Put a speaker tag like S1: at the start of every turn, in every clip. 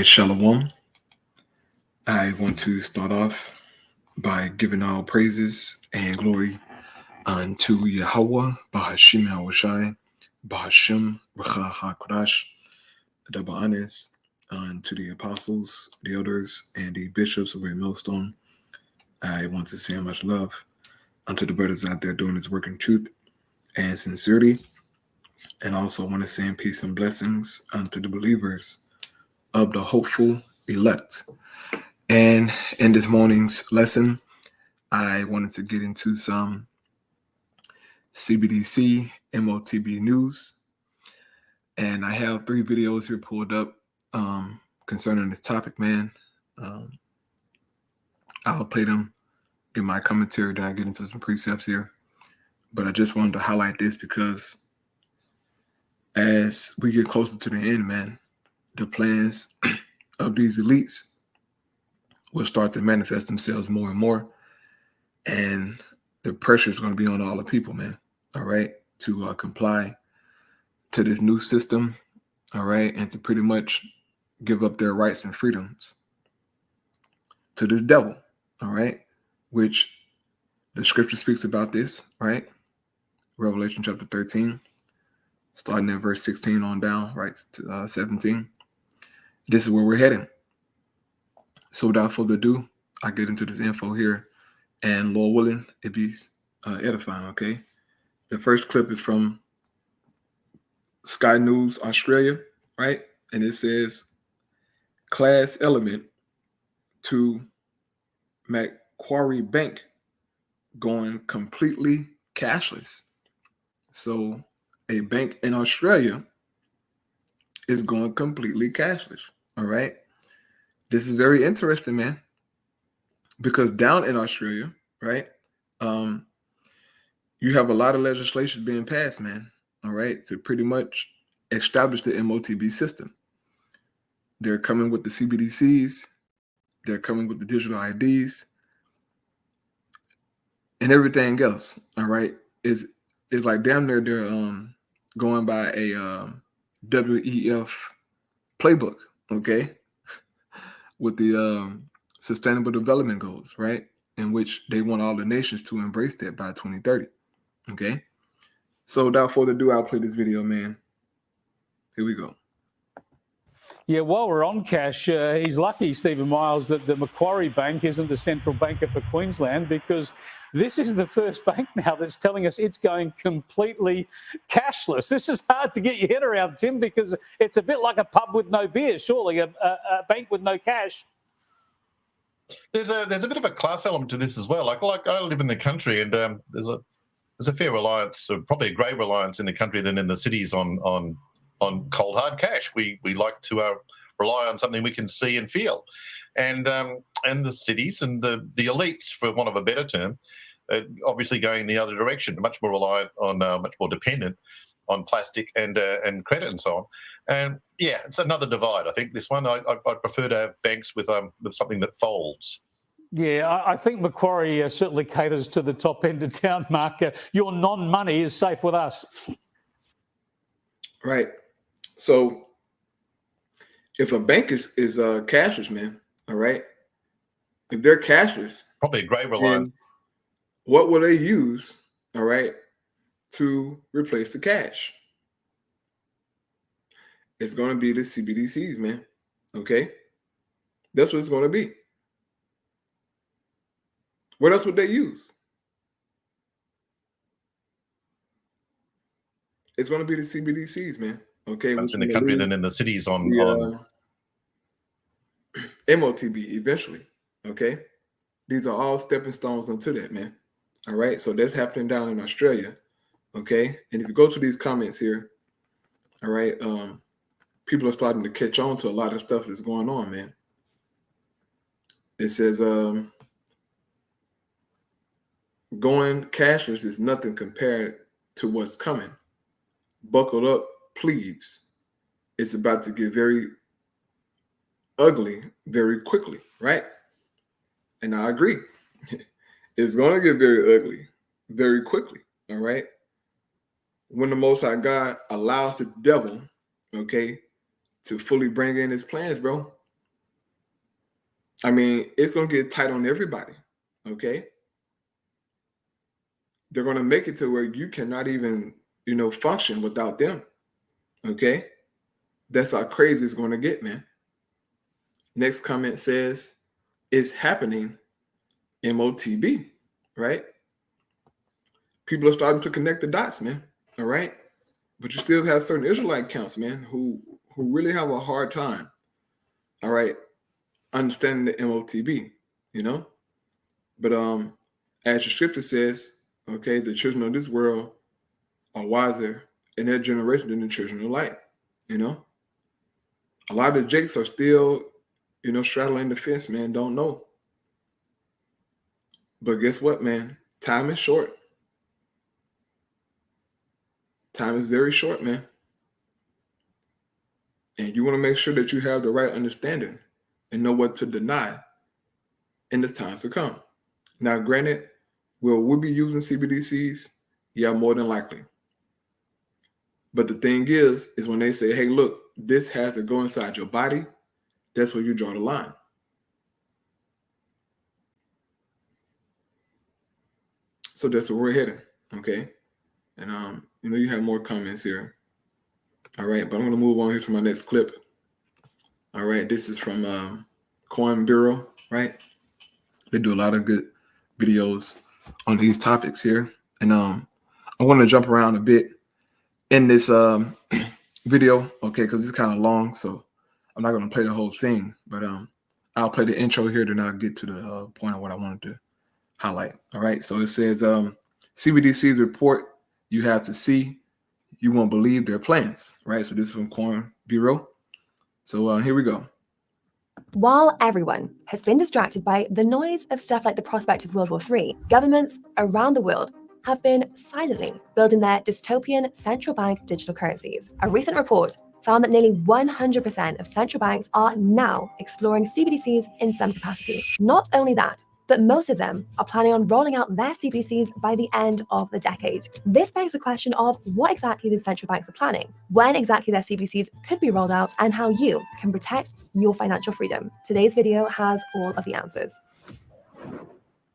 S1: right, Shalom. I want to start off by giving all praises and glory unto Yahweh, Bahashim Yahushai, Bahashim Racha HaKodash, double honors unto the apostles, the elders, and the bishops of Millstone. I want to send much love unto the brothers out there doing this work in truth and sincerity, and also want to send peace and blessings unto the believers of the hopeful elect. And in this morning's lesson, I wanted to get into some CBDC MOTB news. And I have 3 videos here pulled up concerning this topic, man. I'll play them, give my commentary, then I get into some precepts here. But I just wanted to highlight this because as we get closer to the end, man, the plans of these elites will start to manifest themselves more and more. And the pressure is going to be on all the people, man, all right, to comply to this new system, all right, and to pretty much give up their rights and freedoms to this devil, all right, which the scripture speaks about this, right? Revelation chapter 13, starting at verse 16 on down, right, to 17. This is where we're heading. So without further ado, I get into this info here, and Lord willing, it be edifying, okay? The first clip is from Sky News Australia, right? And it says, class element to Macquarie Bank going completely cashless. So a bank in Australia is going completely cashless, all right? This is very interesting, man, because down in Australia, right, you have a lot of legislation being passed, man, all right, to pretty much establish the MOTB system. They're coming with the CBDCs, they're coming with the digital IDs, and everything else, all right, is like damn near they're going by a WEF playbook, okay, with the Sustainable Development Goals, right, in which they want all the nations to embrace that by 2030, okay? So without further ado, I'll play this video, man. Here we go.
S2: Yeah, while we're on cash, he's lucky, Stephen Miles, that the Macquarie Bank isn't the central banker for Queensland, because this is the first bank now that's telling us it's going completely cashless. This is hard to get your head around, Tim, because it's a bit like a pub with no beer, surely, a bank with no cash.
S3: There's a bit of a class element to this as well. Like I live in the country, and there's a fair reliance, or probably a greater reliance in the country than in the cities on cold hard cash. We like to rely on something we can see and feel, and the cities and the elites, for want of a better term, obviously going the other direction, much more reliant on, much more dependent on plastic and credit and so on. And yeah, it's another divide. I think this one, I prefer to have banks with something that folds.
S2: Yeah, I think Macquarie certainly caters to the top end of town, Mark. Your non-money is safe with us.
S1: Right. So if a bank is cashless, man, all right, if they're cashless,
S3: probably a great reliance.
S1: What will they use, all right, to replace the cash? It's going to be the CBDCs, man, okay? That's what it's going to be. What else would they use? It's going to be the CBDCs, man. Okay,
S3: in the country than in the cities on
S1: MOTB eventually. Okay, these are all stepping stones into that, man. All right, so that's happening down in Australia. Okay, and if you go to these comments here, all right, people are starting to catch on to a lot of stuff that's going on, man. It says going cashless is nothing compared to what's coming. Buckled up, plebes. It's about to get very ugly very quickly, right? And I agree. It's going to get very ugly very quickly, all right? When the Most High God allows the devil, okay, to fully bring in his plans, bro, I mean, it's going to get tight on everybody. Okay. They're going to make it to where you cannot even, function without them. Okay. That's how crazy it's going to get, man. Next comment says, it's happening, MOTB, right? People are starting to connect the dots, man. All right. But you still have certain Israelite camps, man, who really have a hard time, all right, understanding the MOTB, But as the scripture says, okay, the children of this world are wiser in their generation than the children of light, A lot of the jakes are still, straddling the fence, man, don't know. But guess what, man? Time is short. Time is very short, man. And you want to make sure that you have the right understanding and know what to deny in the times to come. Now, granted, will we be using CBDCs? Yeah, more than likely. But the thing is when they say, hey, look, this has to go inside your body, that's where you draw the line. So that's where we're heading, okay? And, you have more comments here. All right, but I'm going to move on here to my next clip. All right, this is from Coin Bureau, right? They do a lot of good videos on these topics here. And I want to jump around a bit in this video, okay, because it's kind of long, so I'm not going to play the whole thing, but I'll play the intro here, then I'll get to the point of what I wanted to highlight. All right, so it says CBDC's report you have to see, you won't believe their plans, right? So this is from Coin Bureau. So here we go.
S4: While everyone has been distracted by the noise of stuff like the prospect of World War III, governments around the world have been silently building their dystopian central bank digital currencies. A recent report found that nearly 100% of central banks are now exploring CBDCs in some capacity. Not only that, but most of them are planning on rolling out their CBDCs by the end of the decade. This begs the question of what exactly the central banks are planning, when exactly their CBDCs could be rolled out, and how you can protect your financial freedom. Today's video has all of the answers.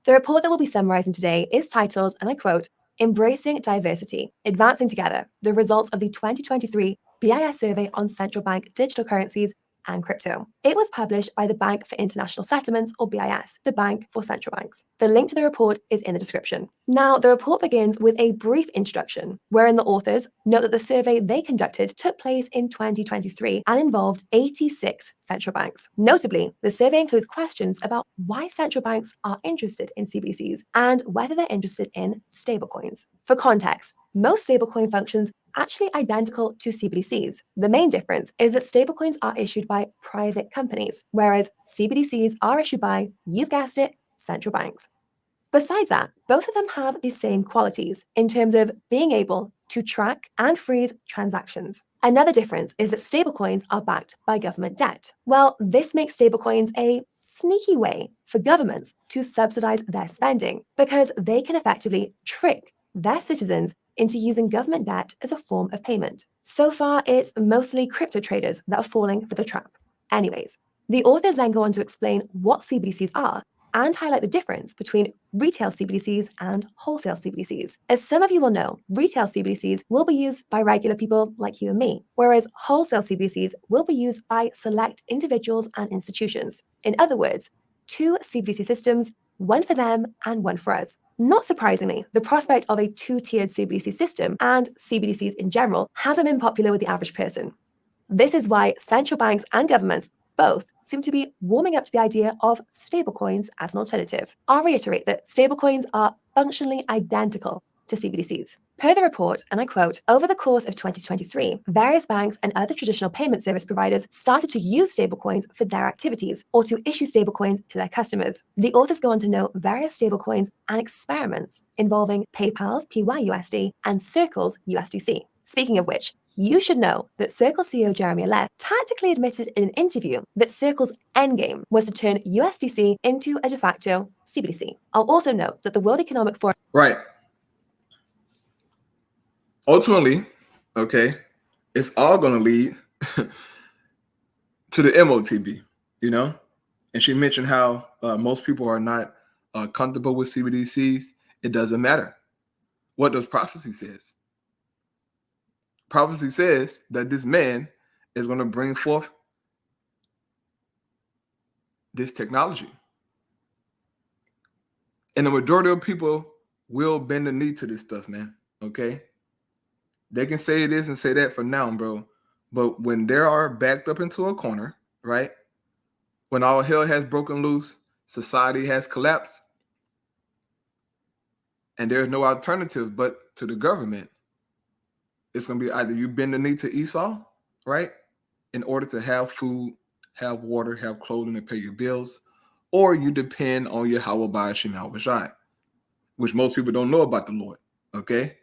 S4: The report that we'll be summarizing today is titled, and I quote, Embracing Diversity, Advancing Together, the results of the 2023 BIS survey on central bank digital currencies and crypto. It was published by the Bank for International Settlements, or BIS, the Bank for Central Banks. The link to the report is in the description. Now, the report begins with a brief introduction, wherein the authors note that the survey they conducted took place in 2023 and involved 86 central banks. Notably, the survey includes questions about why central banks are interested in CBDCs and whether they're interested in stablecoins. For context, most stablecoin functions actually identical to CBDCs. The main difference is that stablecoins are issued by private companies, whereas CBDCs are issued by, you've guessed it, central banks. Besides that, both of them have the same qualities in terms of being able to track and freeze transactions. Another difference is that stablecoins are backed by government debt. Well, this makes stablecoins a sneaky way for governments to subsidize their spending because they can effectively trick their citizens into using government debt as a form of payment. So far, it's mostly crypto traders that are falling for the trap. Anyways, the authors then go on to explain what CBDCs are and highlight the difference between retail CBDCs and wholesale CBDCs. As some of you will know, retail CBDCs will be used by regular people like you and me, whereas wholesale CBDCs will be used by select individuals and institutions. In other words, two CBDC systems, one for them and one for us. Not surprisingly, the prospect of a two-tiered CBDC system and CBDCs in general hasn't been popular with the average person. This is why central banks and governments both seem to be warming up to the idea of stablecoins as an alternative. I'll reiterate that stablecoins are functionally identical to CBDCs. Per the report, and I quote, over the course of 2023, various banks and other traditional payment service providers started to use stablecoins for their activities or to issue stablecoins to their customers. The authors go on to note various stablecoins and experiments involving PayPal's PYUSD and Circle's USDC. Speaking of which, you should know that Circle CEO Jeremy Alef tactically admitted in an interview that Circle's endgame was to turn USDC into a de facto CBDC. I'll also note that the World Economic Forum...
S1: Right. Ultimately, okay, it's all going to lead to the MOTB, And she mentioned how most people are not comfortable with CBDCs. It doesn't matter. What does prophecy says? Prophecy says that this man is going to bring forth this technology. And the majority of people will bend the knee to this stuff, man. Okay? They can say this and say that for now, bro. But when they are backed up into a corner, right? When all hell has broken loose, society has collapsed, and there's no alternative but to the government, it's going to be either you bend the knee to Esau, right? In order to have food, have water, have clothing, and pay your bills, or you depend on your Yahweh Shai, which most people don't know about the Lord, okay?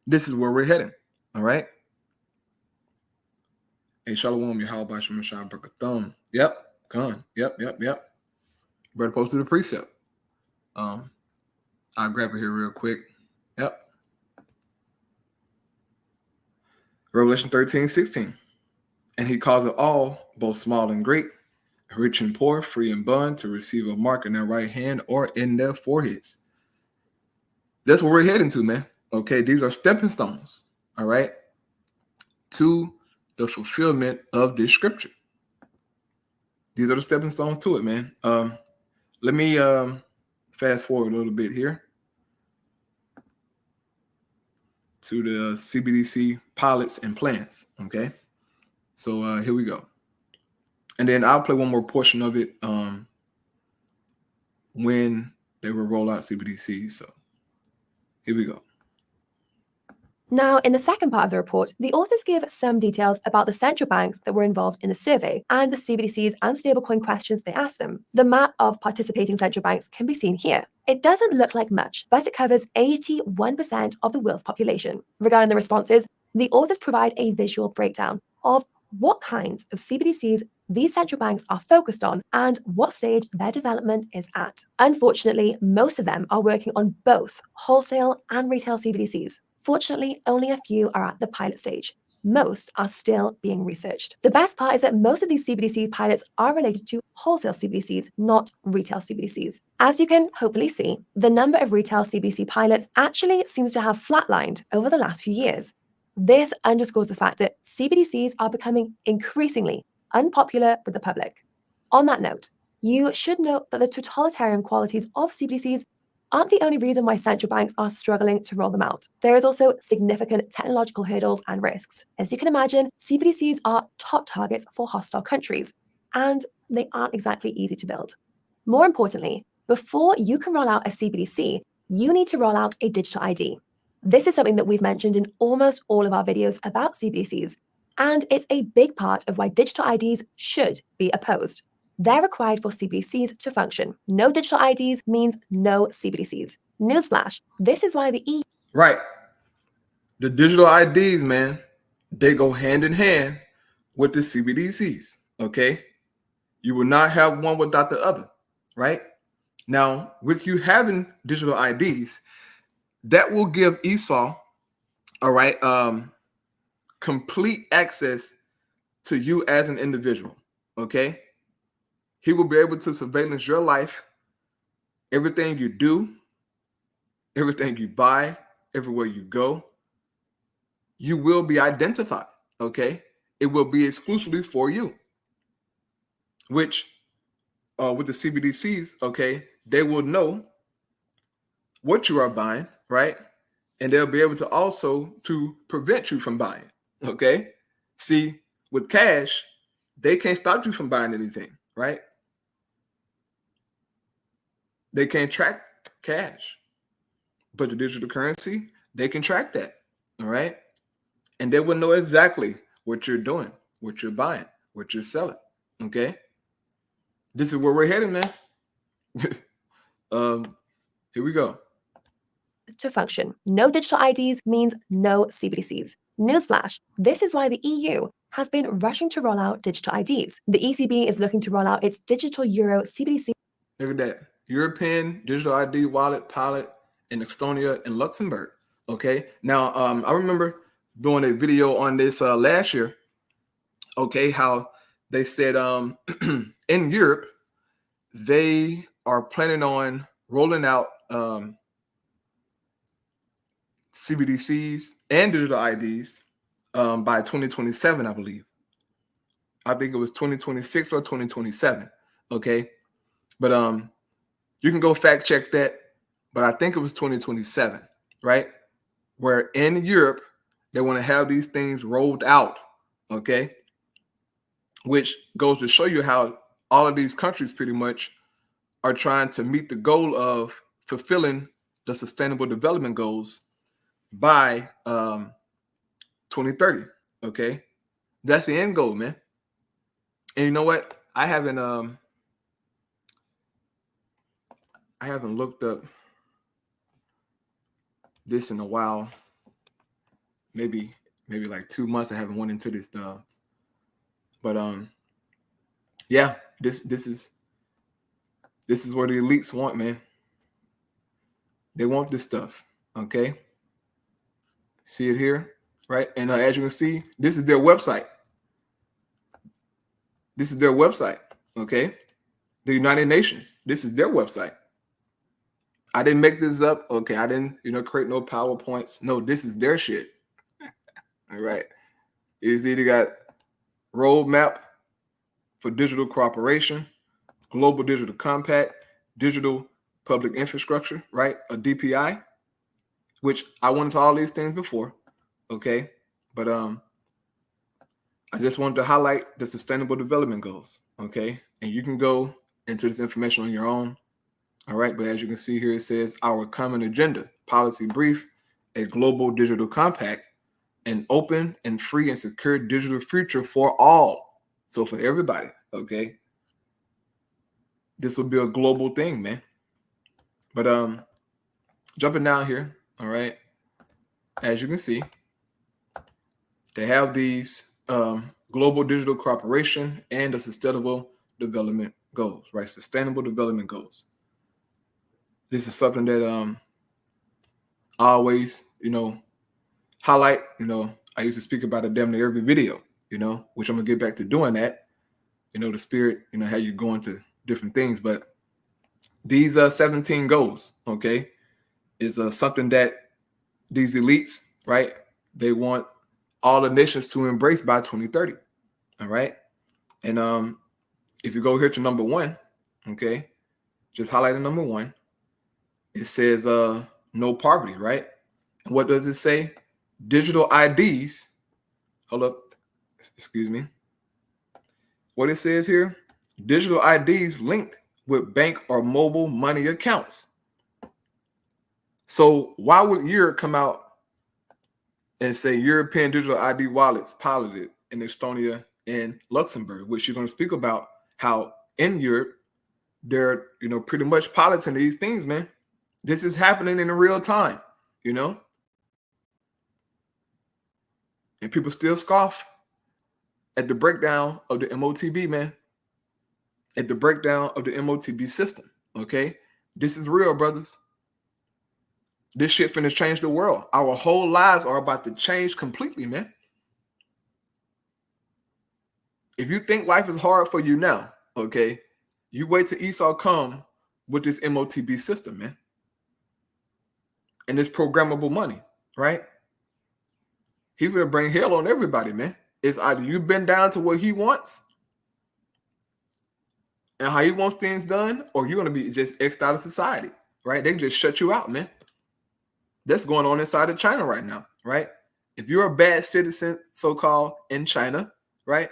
S1: This is where we're heading, all right? Hey, Shalom, Yahweh Shai, Brakathum. Yep, come. Yep. Brother posted a precept. I'll grab it here real quick. Yep. Revelation 13:16. And he causeth all, both small and great, rich and poor, free and bond, to receive a mark in their right hand or in their foreheads. That's what we're heading to, man. Okay, these are stepping stones, all right, to the fulfillment of this scripture. These are the stepping stones to it, man. Let me fast forward a little bit here to the CBDC pilots and plans, okay? So here we go. And then I'll play one more portion of it when they will roll out CBDC. So here we go.
S4: Now, in the second part of the report, the authors give some details about the central banks that were involved in the survey and the CBDCs and stablecoin questions they asked them. The map of participating central banks can be seen here. It doesn't look like much, but it covers 81% of the world's population. Regarding the responses, the authors provide a visual breakdown of what kinds of CBDCs these central banks are focused on and what stage their development is at. Unfortunately, most of them are working on both wholesale and retail CBDCs. Fortunately, only a few are at the pilot stage. Most are still being researched. The best part is that most of these CBDC pilots are related to wholesale CBDCs, not retail CBDCs. As you can hopefully see, the number of retail CBDC pilots actually seems to have flatlined over the last few years. This underscores the fact that CBDCs are becoming increasingly unpopular with the public. On that note, you should note that the totalitarian qualities of CBDCs aren't the only reason why central banks are struggling to roll them out. There is also significant technological hurdles and risks. As you can imagine, CBDCs are top targets for hostile countries, and they aren't exactly easy to build. More importantly, before you can roll out a CBDC, you need to roll out a digital ID. This is something that we've mentioned in almost all of our videos about CBDCs, and it's a big part of why digital IDs should be opposed. They're required for CBDCs to function. No digital IDs means no CBDCs. Newsflash, this is why the EU...
S1: Right. The digital IDs, man, they go hand in hand with the CBDCs, okay? You will not have one without the other, right? Now, with you having digital IDs, that will give Esau, all right, complete access to you as an individual, okay? He will be able to surveillance your life, everything you do, everything you buy, everywhere you go. You will be identified, okay? It will be exclusively for you, which with the CBDCs, okay, they will know what you are buying, right? And they'll be able to also to prevent you from buying, okay? See, with cash, they can't stop you from buying anything, right? They can't track cash, but the digital currency, they can track that, all right? And they will know exactly what you're doing, what you're buying, what you're selling, okay? This is where we're heading, man. Here we go.
S4: To function. No digital IDs means no CBDCs. Newsflash, this is why the EU has been rushing to roll out digital IDs. The ECB is looking to roll out its digital euro CBDC.
S1: Look at that. European digital ID wallet pilot in Estonia and Luxembourg. Okay. Now, I remember doing a video on this last year. Okay, how they said in Europe they are planning on rolling out CBDCs and digital IDs by 2027, I believe. I think it was 2026 or 2027. Okay. But you can go fact check that. But I think it was 2027, right? Where in Europe, they want to have these things rolled out. Okay. Which goes to show you how all of these countries pretty much are trying to meet the goal of fulfilling the Sustainable Development Goals by 2030. Okay. That's the end goal, man. And you know what? I haven't looked up this in a while. Maybe like 2 months I haven't went into this stuff. But yeah, this is what the elites want, man. They want this stuff. Okay. See it here, right? And as you can see, this is their website. This is their website. Okay. The United Nations. This is their website. I didn't make this up. Okay. I didn't, create no PowerPoints. No, this is their shit. All right. It's either got roadmap for digital cooperation, global digital compact, digital public infrastructure, right? A DPI, which I went into all these things before. Okay. But I just wanted to highlight the Sustainable Development Goals. Okay. And you can go into this information on your own. All right. But as you can see here, it says our common agenda, policy brief, a global digital compact, an open and free and secure digital future for all. So for everybody. Okay. This will be a global thing, man. But jumping down here. All right. As you can see, they have these global digital cooperation and the Sustainable Development Goals, right? Sustainable Development Goals. This is something that I always, highlight. I used to speak about it damn near every video, which I'm gonna get back to doing that. The spirit, how you go into different things. But these 17 goals, okay, is something that these elites, right? They want all the nations to embrace by 2030. All right. And if you go here to number 1, okay, just highlighting number 1, it says no poverty, right? And what does it say? Digital IDs. Hold up. Excuse me. What it says here, digital IDs linked with bank or mobile money accounts. So why would Europe come out and say European digital ID wallets piloted in Estonia and Luxembourg, which you're going to speak about how in Europe, they're, pretty much piloting these things, man. This is happening in real time, and people still scoff at the breakdown of the MOTB, man. At the breakdown of the MOTB system, okay? This is real, brothers. This shit finna change the world. Our whole lives are about to change completely, man. If you think life is hard for you now, okay, you wait till Esau come with this MOTB system, man. And this programmable money, right? He will bring hell on everybody, man. It's either you bend down to what he wants and how he wants things done, or you're going to be just X'd out of society, right? They can just shut you out, man. That's going on inside of China right now, right? If you're a bad citizen, so-called, in China, right?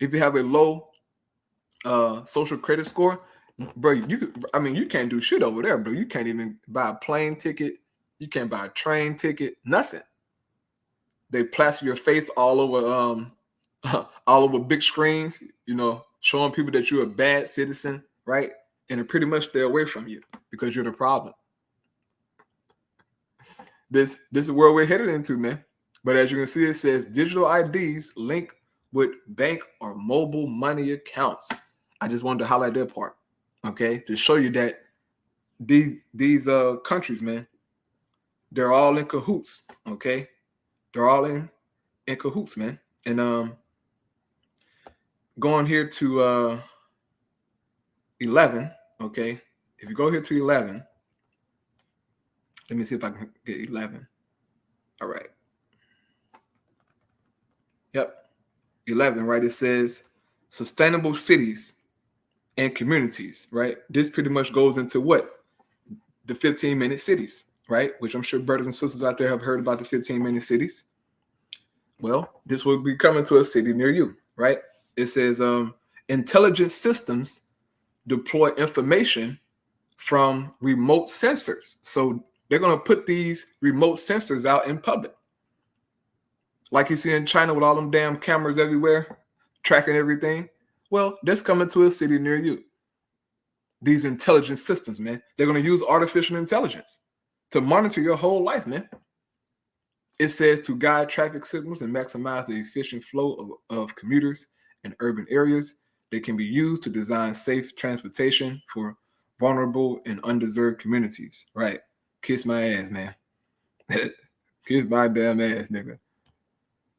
S1: If you have a low social credit score, bro, you can't do shit over there, bro. You can't even buy a plane ticket. You can't buy a train ticket, nothing. They plaster your face all over all over big screens, showing people that you're a bad citizen, right? And they pretty much stay away from you because you're the problem. This is where we're headed into, man. But as you can see, it says digital IDs linked with bank or mobile money accounts. I just wanted to highlight that part, okay, to show you that these countries, man, they're all in cahoots, okay? They're all in cahoots, man. And going here to 11, okay? If you go here to 11, let me see if I can get 11. All right. Yep. 11, right? It says sustainable cities and communities, right? This pretty much goes into what? The 15-minute cities, right? Which I'm sure brothers and sisters out there have heard about the 15-minute cities. Well, this will be coming to a city near you, right? It says intelligent systems deploy information from remote sensors. So they're going to put these remote sensors out in public. Like you see in China with all them damn cameras everywhere, tracking everything. Well, that's coming to a city near you. These intelligent systems, man. They're going to use artificial intelligence to monitor your whole life, man. It says to guide traffic signals and maximize the efficient flow of commuters in urban areas. They can be used to design safe transportation for vulnerable and undeserved communities. Right. Kiss my ass, man. Kiss my damn ass, nigga.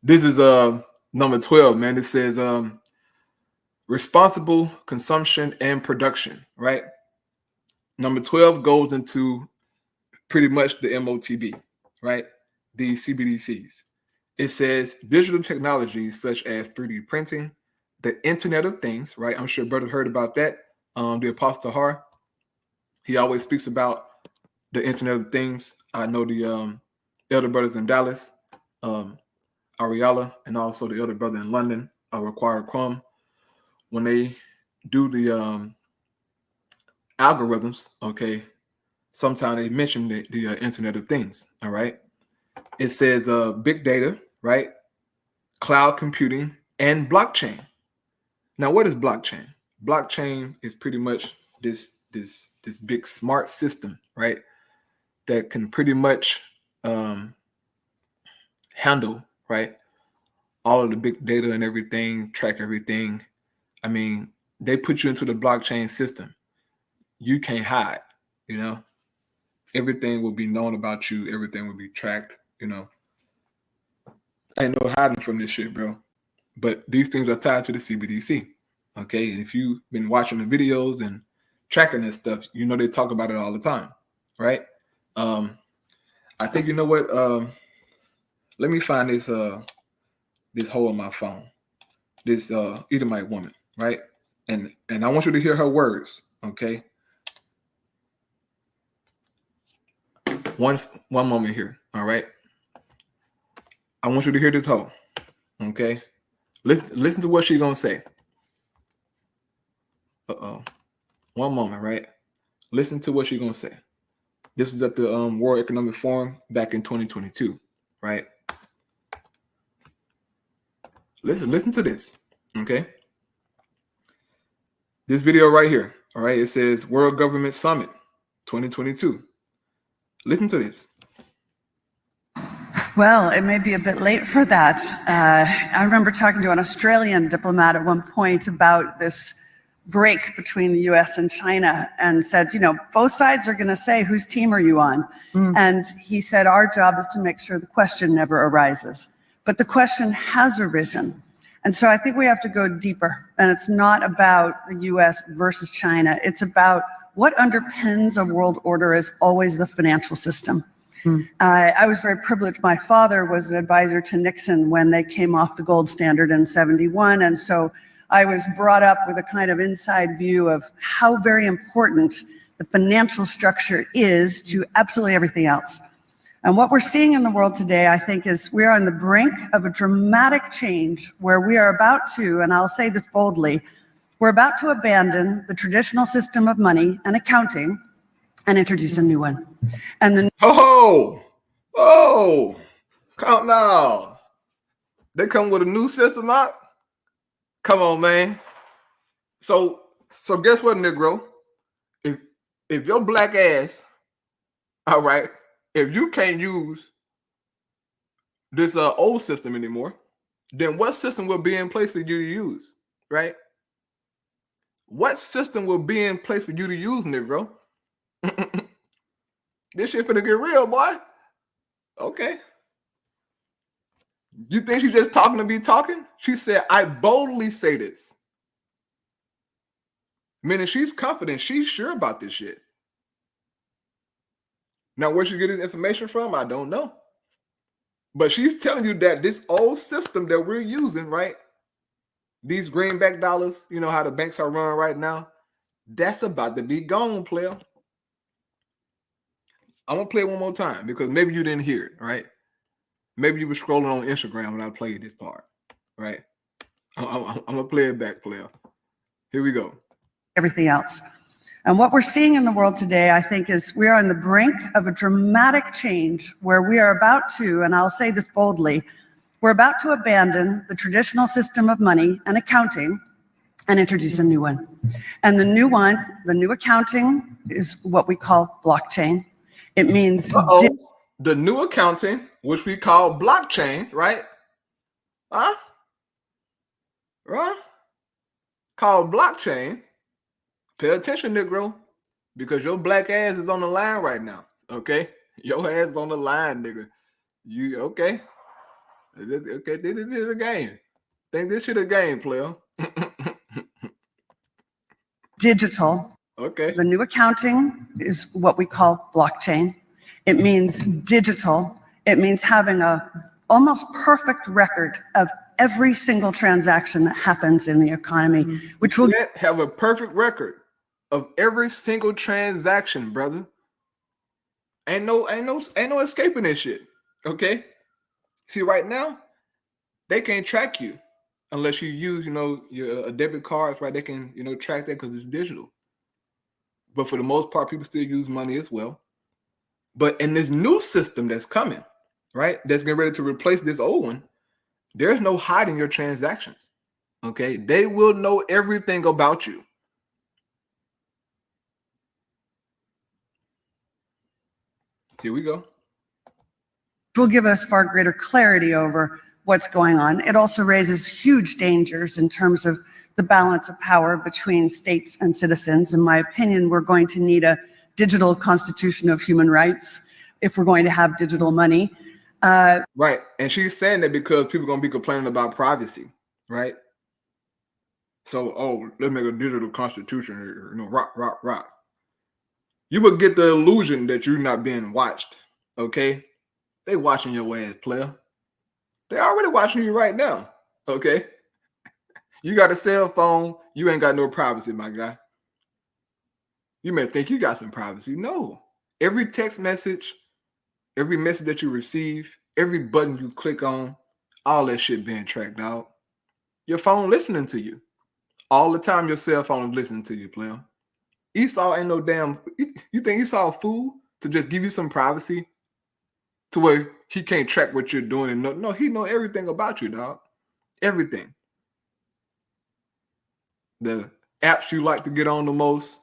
S1: This is number 12, man. It says responsible consumption and production, right? Number 12 goes into pretty much the MOTB, right? The CBDCs. It says digital technologies such as 3D printing, the Internet of Things, right? I'm sure brothers heard about that. The Apostle Har, he always speaks about the Internet of Things. I know the elder brothers in Dallas, Ariella, and also the elder brother in London, Required Crumb. When they do the algorithms, okay, sometimes they mention the Internet of Things, all right? It says big data, right? Cloud computing and blockchain. Now, what is blockchain? Blockchain is pretty much this big smart system, right? That can pretty much handle, right, all of the big data and everything, track everything. I mean, they put you into the blockchain system. You can't hide, you know. Everything will be known about you. Everything will be tracked, you know. Ain't no hiding from this shit, bro. But these things are tied to the CBDC. Okay. And if you've been watching the videos and tracking this stuff, you know they talk about it all the time. Right. I think you know what? Let me find this hole in my phone. This Edomite woman, right? And I want you to hear her words. Okay. One moment here. All right. I want you to hear this hoe. Okay. Listen to what she's gonna say. One moment, right? Listen to what she's gonna say. This is at the World Economic Forum back in 2022, right? Listen to this, okay? This video right here, all right? It says World Government Summit 2022. Listen to this.
S5: Well, it may be a bit late for that. I remember talking to an Australian diplomat at one point about this break between the US and China and said, you know, both sides are going to say, whose team are you on? And he said, our job is to make sure the question never arises. But the question has arisen. And so I think we have to go deeper. And it's not about the US versus China. It's about what underpins a world order is always the financial system. I was very privileged. My father was an advisor to Nixon when they came off the gold standard in '71. And so I was brought up with a kind of inside view of how very important the financial structure is to absolutely everything else. And what we're seeing in the world today, I think, is we're on the brink of a dramatic change where we are about to, and I'll say this boldly, we're about to abandon the traditional system of money and accounting and introduce a new one. And the
S1: Calm down. They come with a new system out. Come on, man. So guess what, Negro? If your black ass, all right, if you can't use this old system anymore, then what system will be in place for you to use, right? What system will be in place for you to use, Negro? This shit finna get real, boy. Okay. You think she's just talking to be talking? She said, I boldly say this. Meaning she's confident. She's sure about this shit. Now, where she get this information from, I don't know. But she's telling you that this old system that we're using, right? These greenback dollars, you know how the banks are run right now, that's about to be gone, player. I'm going to play it one more time because maybe you didn't hear it, right? Maybe you were scrolling on Instagram when I played this part, right? I'm going to play it back, player. Here we go.
S5: Everything else. And what we're seeing in the world today, I think, is we are on the brink of a dramatic change where we are about to, and I'll say this boldly, we're about to abandon the traditional system of money and accounting and introduce a new one. And the new one, the new accounting, is what we call blockchain. It means
S1: the new accounting, which we call blockchain, right? Huh? Right? Called blockchain. Pay attention, Negro, because your black ass is on the line right now. Okay, your ass is on the line, nigga. You okay? Okay, this is a game. Think this shit a game, player.
S5: Digital.
S1: Okay.
S5: The new accounting is what we call blockchain. It means digital. It means having a almost perfect record of every single transaction that happens in the economy, which will
S1: have a perfect record of every single transaction, brother. Ain't no escaping this shit. Okay. See, right now, they can't track you unless you use, your debit cards, right? They can, track that because it's digital. But for the most part, people still use money as well. But in this new system that's coming, right, that's getting ready to replace this old one, there's no hiding your transactions. Okay. They will know everything about you. Here we go.
S5: Will give us far greater clarity over what's going on. It also raises huge dangers in terms of the balance of power between states and citizens. In my opinion, we're going to need a digital constitution of human rights if we're going to have digital money.
S1: Right. And she's saying that because people are going to be complaining about privacy, right? So, let's make a digital constitution, rock. You would get the illusion that you're not being watched, okay? They watching your ass, player. They already watching you right now, okay? You got a cell phone. You ain't got no privacy, my guy. You may think you got some privacy. No. Every text message, every message that you receive, every button you click on, all that shit being tracked out. Your phone listening to you. All the time your cell phone is listening to you, player. Esau ain't no damn... You think Esau a fool to just give you some privacy to where he can't track what you're doing? And no, he know everything about you, dog. Everything. The apps you like to get on the most.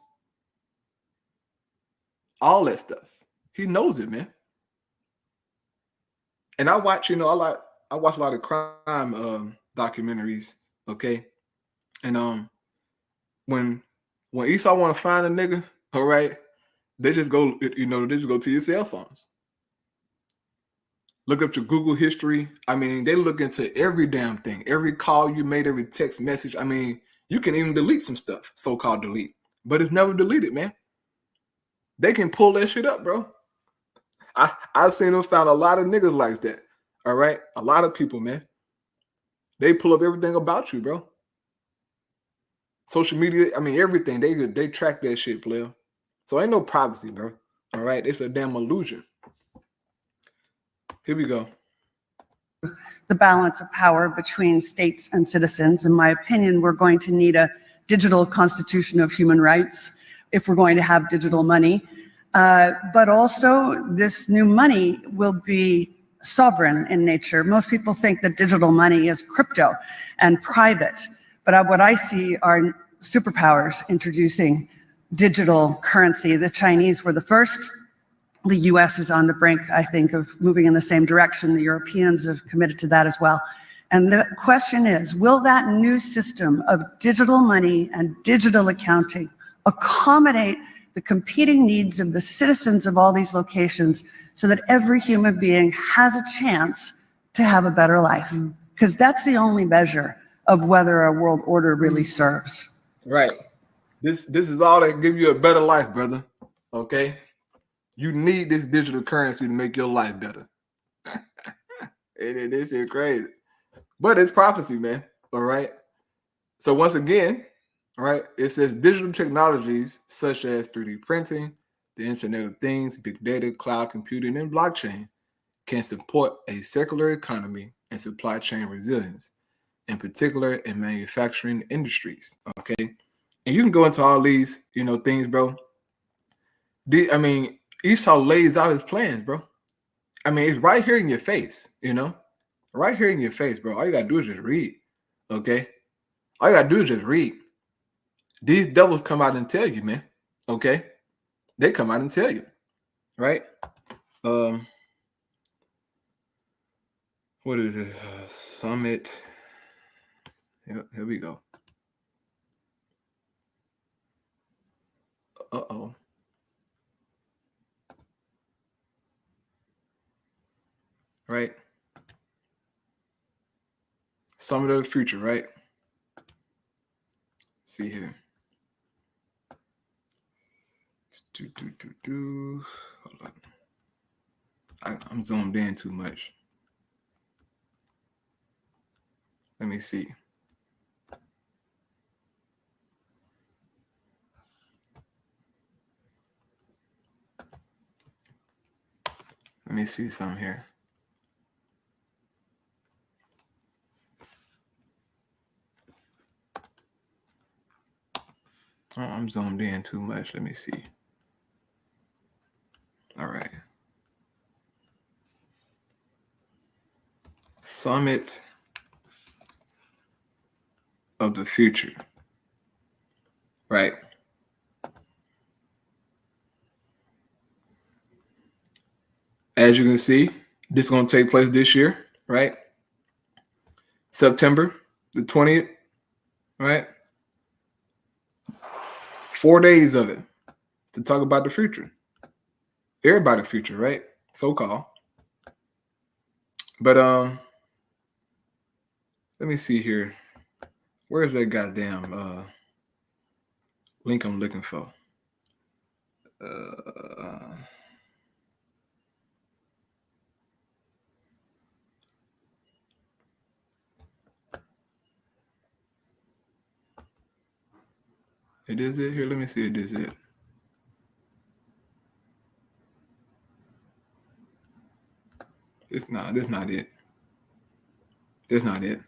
S1: All that stuff. He knows it, man. And I watch, I watch a lot of crime documentaries, okay? And when Esau want to find a nigga, all right, they just go, they just go to your cell phones. Look up your Google history. I mean, they look into every damn thing. Every call you made, every text message. I mean, you can even delete some stuff, so-called delete. But it's never deleted, man. They can pull that shit up, bro. I've seen them found a lot of niggas like that. All right? A lot of people, man. They pull up everything about you, bro. Social media, I mean, everything. They track that shit, player. So ain't no privacy, bro. All right? It's a damn illusion. Here we go.
S5: The balance of power between states and citizens. In my opinion, we're going to need a digital constitution of human rights if we're going to have digital money. But also, this new money will be sovereign in nature. Most people think that digital money is crypto and private. But what I see are superpowers introducing digital currency. The Chinese were the first. The US is on the brink, I think, of moving in the same direction. The Europeans have committed to that as well. And the question is, will that new system of digital money and digital accounting accommodate the competing needs of the citizens of all these locations so that every human being has a chance to have a better life? Because that's the only measure of whether a world order really serves.
S1: Right. This is all that give you a better life, brother. Okay, you need this digital currency to make your life better. This shit crazy, but it's prophecy, man. All right. So once again, all right, it says digital technologies such as 3D printing, the Internet of Things, big data, cloud computing, and blockchain can support a circular economy and supply chain resilience, in particular in manufacturing industries. Okay, and you can go into all these, things, bro. Esau lays out his plans, bro. I mean, it's right here in your face, right here in your face, bro. All you gotta do is just read. Okay, all you gotta do is just read. These devils come out and tell you, man. Okay, they come out and tell you, right? What is this? Summit. Here we go. Uh-oh. Right? Summit of the future, right? Let's see here. Hold on. I'm zoomed in too much. Let me see. Let me see something here. Oh, I'm zoomed in too much. Let me see. All right. Summit of the future. Right. As you can see, this is going to take place this year, right? September the 20th, right? 4 days of it to talk about the future. Everybody's future, right? So-called. But let me see here. Where's that goddamn link I'm looking for? It is it here. Let me see. It is it. This not it. This not it.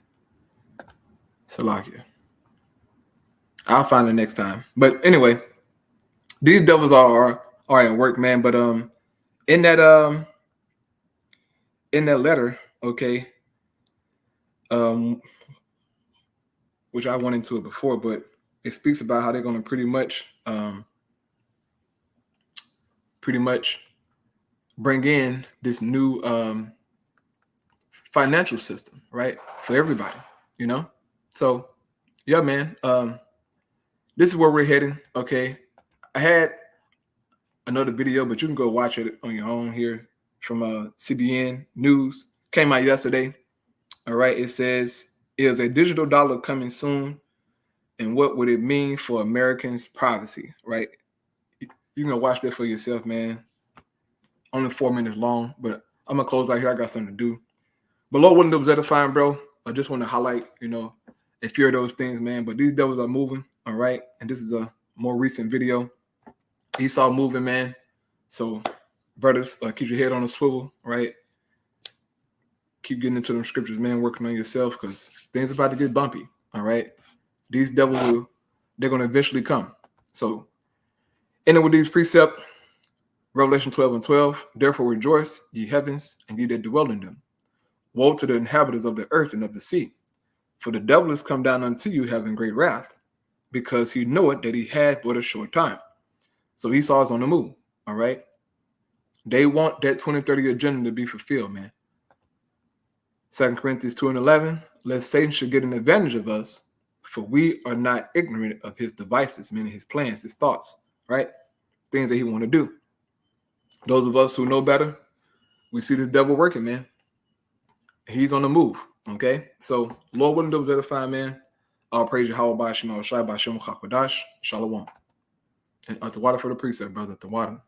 S1: Salakia. I'll find it next time. But anyway, these devils are at work, man. But in that letter, okay, which I went into it before, but it speaks about how they're going to pretty much bring in this new financial system, right, for everybody, So, yeah, man, this is where we're heading. Okay, I had another video, but you can go watch it on your own here from CBN News. Came out yesterday. All right, it says, "Is a digital dollar coming soon? And what would it mean for Americans' privacy?" Right? You can go watch that for yourself, man. Only 4 minutes long, but I'm gonna close out here. I got something to do. But Lord willing, it was edifying, bro. I just want to highlight, a few of those things, man. But these devils are moving, all right. And this is a more recent video. Esau moving, man. So, brothers, keep your head on a swivel, right? Keep getting into them scriptures, man. Working on yourself, because things about to get bumpy, all right. These devils they're going to eventually come. So, ending with these precepts, Revelation 12:12. "Therefore rejoice, ye heavens, and ye that dwell in them. Woe to the inhabitants of the earth and of the sea. For the devil is come down unto you having great wrath, because he knoweth that he had but a short time." So Esau is on the move, all right? They want that 2030 agenda to be fulfilled, man. 2 Corinthians 2:11, "Lest Satan should get an advantage of us, for we are not ignorant of his devices," meaning his plans, his thoughts, right? Things that he want to do. Those of us who know better, we see this devil working, man. He's on the move, okay? So, Lord willing, those edifying, man. All praise Yahweh Shema Shai Bashem Chakwadash. Shalom. And the water for the precept, brother. The water.